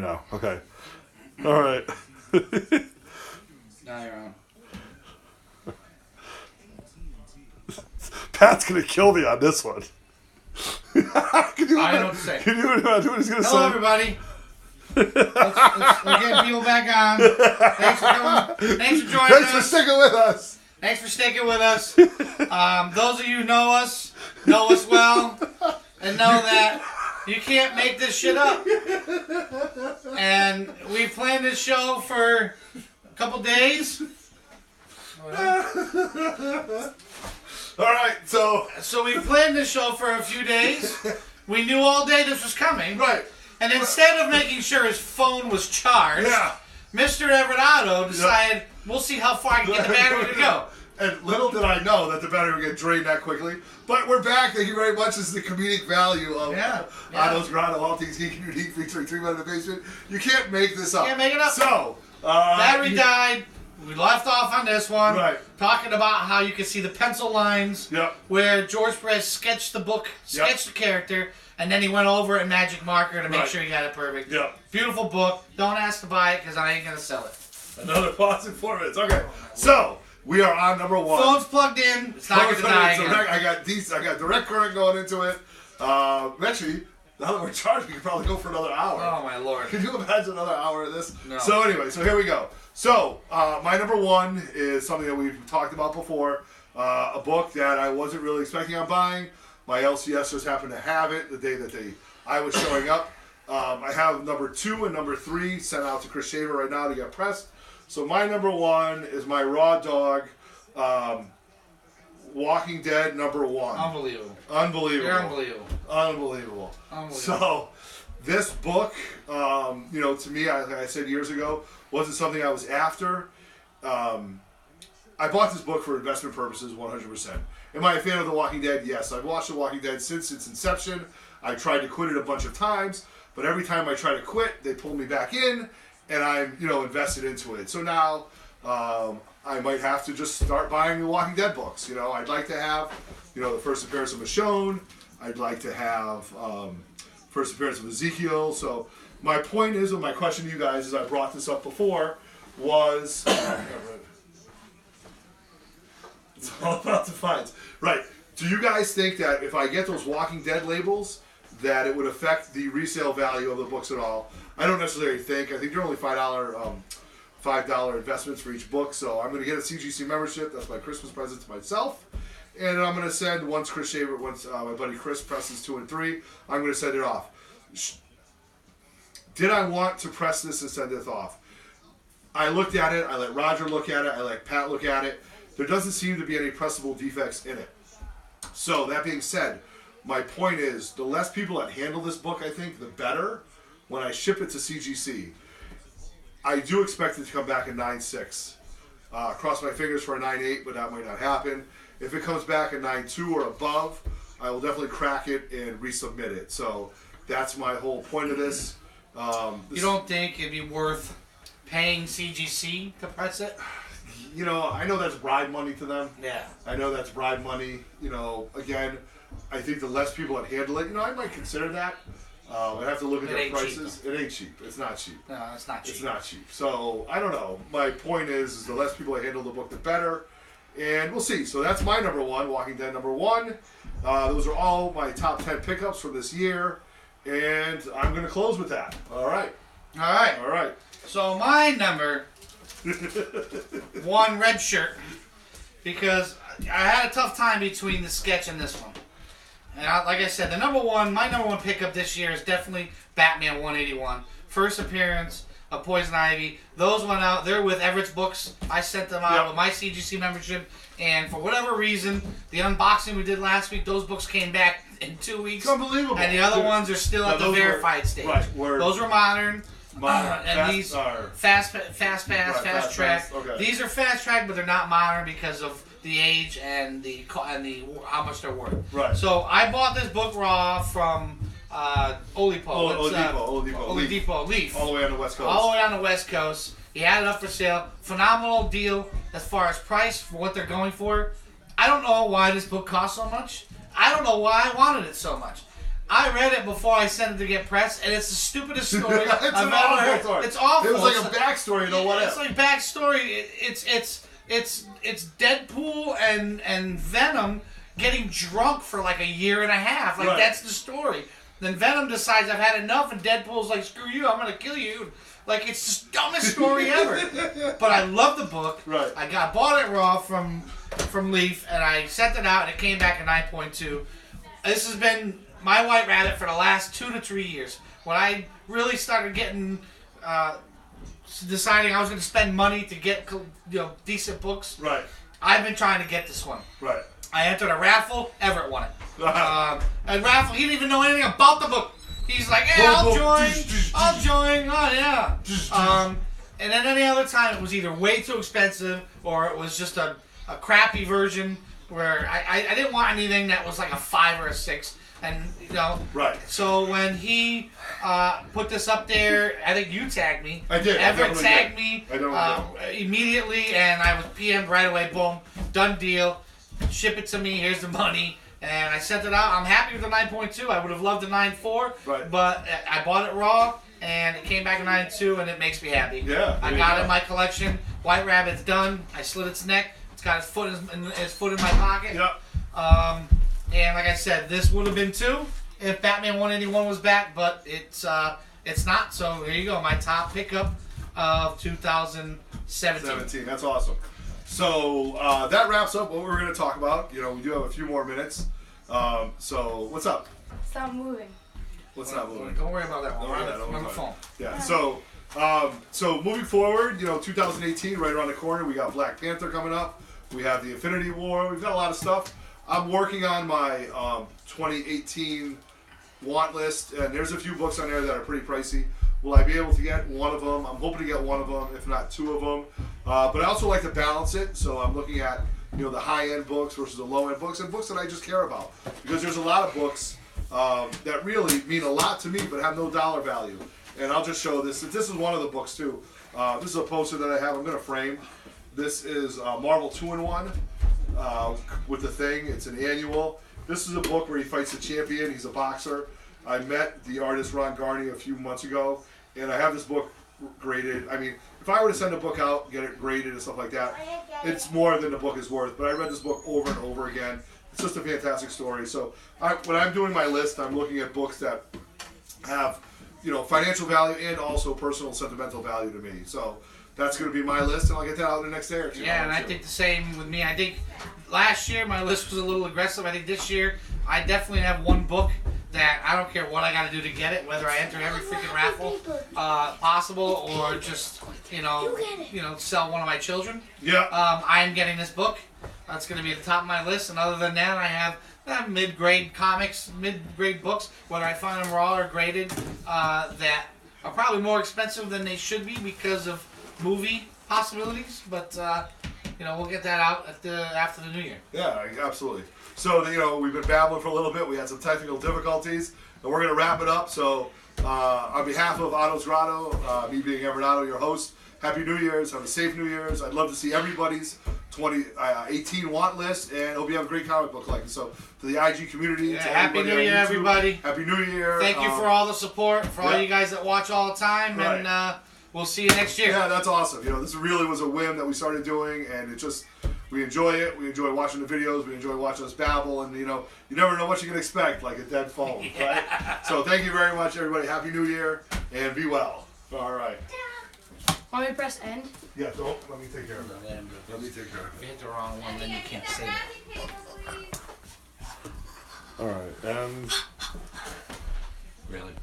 now. Okay. All right. Now you're on. Pat's gonna kill me on this one. I don't know what to say. Can you imagine what he's gonna say? Hello, everybody. We're getting people back on. Thanks for coming. Thanks for joining us. Thanks for sticking with us. Thanks for sticking with us. Those of you who know us well, and know that you can't make this shit up. And we planned this show for a couple days. All right, so we planned this show for a few days. We knew all day this was coming. right. And instead of making sure his phone was charged, Yeah. Mr. Everett Otto decided, we'll see how far I can get the battery to go. And little did I know that the battery would get drained that quickly. But we're back. Thank you very much. This is the comedic value of Otto's Grotto, all things geek and unique, featuring 3 Men in the Basement. You can't make this up. Can't make it up. So, battery died. We left off on this one. Right. Talking about how you can see the pencil lines. Yep. Where George Perez sketched the book, sketched the character, and then he went over it in magic marker to make sure he got it perfect. Yep. Beautiful book. Don't ask to buy it because I ain't going to sell it. Another pause in 4 minutes. Okay. So, we are on number 1. Phone's plugged in. It's not going to die again. I got direct current going into it. Actually, now that we're charged, we could probably go for another hour. Oh, my Lord. Can you imagine another hour of this? No. So anyway, so here we go. So, my number 1 is something that we've talked about before. A book that I wasn't really expecting on buying. My LCS just happened to have it the day that I was showing up. I have number 2 and number 3 sent out to Chris Shaver right now to get pressed. So my number 1 is my Raw Dog, Walking Dead number 1. Unbelievable. Unbelievable. You're unbelievable. Unbelievable. So, this book, to me, like I said years ago, wasn't something I was after. I bought this book for investment purposes, 100%. Am I a fan of The Walking Dead? Yes. I've watched The Walking Dead since its inception. I tried to quit it a bunch of times, but every time I try to quit, they pull me back in, and I'm, invested into it. So now, I might have to just start buying The Walking Dead books. I'd like to have, the first appearance of Michonne. I'd like to have first appearance of Ezekiel. So my point is, and my question to you guys, as I brought this up before, was... It's all about the fines. Right. Do you guys think that if I get those Walking Dead labels, that it would affect the resale value of the books at all? I don't necessarily think. I think they're only $5 investments for each book. So I'm going to get a CGC membership. That's my Christmas present to myself. And I'm going to send, once my buddy Chris presses 2 and 3, I'm going to send it off. Did I want to press this and send it off? I looked at it. I let Roger look at it. I let Pat look at it. There doesn't seem to be any pressable defects in it. So, that being said, my point is, the less people that handle this book, I think, the better when I ship it to CGC. I do expect it to come back at 9.6. Cross my fingers for a 9.8, but that might not happen. If it comes back at 9.2 or above, I will definitely crack it and resubmit it. So, that's my whole point of this. You don't think it'd be worth paying CGC to press it? I know that's bribe money to them. Yeah. I know that's bribe money. Again, I think the less people that handle it, I might consider that. I have to look at their prices. It ain't cheap. It's not cheap. No, it's not cheap. It's not cheap. So, I don't know. My point is the less people that handle the book, the better. And we'll see. So, that's my number 1, Walking Dead number 1. Those are all my top 10 pickups from this year. And I'm going to close with that. All right. All right. So, my number... 1 red shirt, because I had a tough time between the sketch and this one. And like I said, my number 1 pickup this year is definitely Batman 181. First appearance of Poison Ivy. Those went out. They're with Everett's Books. I sent them out with my CGC membership. And for whatever reason, the unboxing we did last week, those books came back in 2 weeks. It's unbelievable. And the other ones are still at the verified stage. Right. Those were modern. And these fast track. Okay. These are fast track, but they're not modern because of the age and the how much they're worth. Right. So I bought this book raw from Oladipo Leaf. All the way on the West Coast. All the way on the West Coast. He had it up for sale. Phenomenal deal as far as price for what they're going for. I don't know why this book costs so much. I don't know why I wanted it so much. I read it before I sent it to get pressed, and it's the stupidest story It's I've an ever awful heard. story. It's awful. It was like a backstory, you know what? It's like backstory. It's Deadpool and Venom getting drunk for like a year and a half. Like that's the story. Then Venom decides I've had enough, and Deadpool's like, screw you, I'm gonna kill you. Like it's the dumbest story ever. But I love the book. Right. I bought it raw from Leaf, and I sent it out, and it came back at 9.2. This has been my White Rabbit for the last 2 to 3 years. When I really started getting, deciding I was going to spend money to get decent books. Right. I've been trying to get this one. Right. I entered a raffle. Everett won it. A raffle. He didn't even know anything about the book. He's like, "Hey, I'll join. I'll join." Oh yeah. And then any other time, it was either way too expensive or it was just a crappy version where I didn't want anything that was like a 5 or a 6. And, Right. So when he put this up there, I think you tagged me. I did. Everett tagged me I immediately, and I was PM'd right away. Boom. Done deal. Ship it to me. Here's the money. And I sent it out. I'm happy with the 9.2. I would have loved the 9.4. Right. But I bought it raw, and it came back at 9.2, and it makes me happy. Yeah. I got it in my collection. White Rabbit's done. I slit its neck. It's got his foot in my pocket. Yep. And like I said, this would have been 2 if Batman 181 was back, but it's not. So here you go, my top pickup of 2017. That's awesome. So that wraps up what we're going to talk about. We do have a few more minutes. So what's up? Stop moving. What's not moving? Don't worry about that one. Don't worry We're on the phone. Yeah. So moving forward, 2018 right around the corner. We got Black Panther coming up. We have the Infinity War. We've got a lot of stuff. I'm working on my 2018 want list, and there's a few books on there that are pretty pricey. Will I be able to get one of them? I'm hoping to get one of them, if not 2 of them. But I also like to balance it, so I'm looking at the high-end books versus the low-end books, and books that I just care about. Because there's a lot of books that really mean a lot to me, but have no dollar value. And I'll just show this. This is one of the books too. This is a poster that I have. I'm going to frame. This is Marvel 2-in-1 with the Thing. It's an annual. This is a book where he fights a champion. He's a boxer. I met the artist Ron Garney a few months ago, and I have this book graded. I mean, if I were to send a book out, get it graded and stuff like that, it's more than the book is worth. But I read this book over and over again. It's just a fantastic story. So when I'm doing my list, I'm looking at books that have financial value and also personal sentimental value to me. So that's going to be my list, and I'll get that out in the next day or two. Yeah, and I think the same with me. I think last year my list was a little aggressive. I think this year I definitely have one book that I don't care what I got to do to get it, whether I enter every freaking raffle possible or just sell one of my children. Yeah. I am getting this book. That's going to be at the top of my list. And other than that, I have mid-grade comics, mid-grade books, whether I find them raw or graded, that are probably more expensive than they should be because of movie possibilities. But we'll get that out after the new year. Yeah, absolutely. So we've been babbling for a little bit. We had some technical difficulties, and we're going to wrap it up. So on behalf of Otto's Grotto, me being Everett Otto, your host, Happy New Year's. Have a safe New Year's. I'd love to see everybody's 2018 want list, and hope you have a great comic book collection. So to the IG community, to Happy New Year, everybody. Happy New Year. Thank you for all the support, for all you guys that watch all the time, and we'll see you next year. Yeah, that's awesome. This really was a whim that we started doing, and we enjoy it. We enjoy watching the videos. We enjoy watching us babble, and you never know what you can expect, like a dead phone, right? So thank you very much, everybody. Happy New Year, and be well. All right. Want me to press end? Yeah, let me take care of that. Let me take care of it. If you hit the wrong one, then you can't save it. All right, Really?